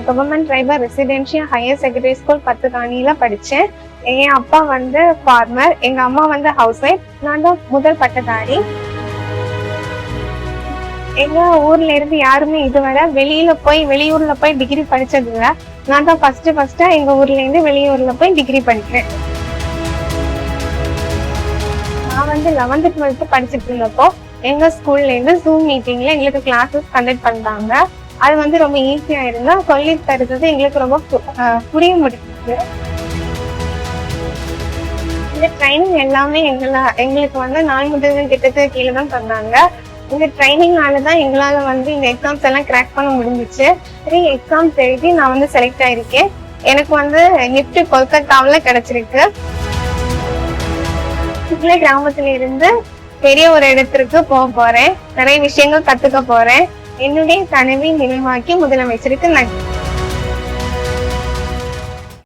Government tribal residential higher secondary school பத்துகாணியில படித்தேன். என் அப்பா வந்து ஃபார்மர், எங்கள் அம்மா வந்து ஹவுஸ் ஒய்ஃப். நான் தான் முதல் பட்டதாரி. எங்கள் ஊர்ல இருந்து யாருமே இதுவரை வெளியூர்ல போய் டிகிரி படிச்சது இல்லை. நான் தான் ஃபர்ஸ்டா எங்கள் ஊர்ல இருந்து வெளியூர்ல போய் டிகிரி படிக்கிறேன். நான் வந்து 11th 12th படிச்சுட்டு இருந்தப்போ எங்க ஸ்கூல்ல இருந்து ஜூம் மீட்டிங்ல எங்களுக்கு கிளாஸஸ் கண்டக்ட் பண்ணாங்க. அது வந்து ரொம்ப ஈஸியா இருந்தா சொல்லி தருறது எங்களுக்கு ரொம்ப புரிய முடியுது. இந்த ட்ரைனிங் எல்லாமே எங்களுக்கு வந்து 4 முதல் திட்டத்துக்கு கீழே தான் தந்தாங்க. இந்த ட்ரைனிங்னாலதான் எங்களால வந்து இந்த எக்ஸாம்ஸ் எல்லாம் கிராக் பண்ண முடிஞ்சிச்சு. 3 எக்ஸாம்ஸ் எழுதி நான் வந்து செலக்ட் ஆயிருக்கேன். எனக்கு வந்து நிஃப்ட் கொல்கத்தாவில கிடைச்சிருக்கு. கிராமத்துல இருந்து பெரிய ஒரு இடத்திற்கு போக போறேன். நிறைய விஷயங்கள் கத்துக்க போறேன். என்னுடைய கனவை நினைவாக்கி முதலமைச்சருக்கு நன்றி.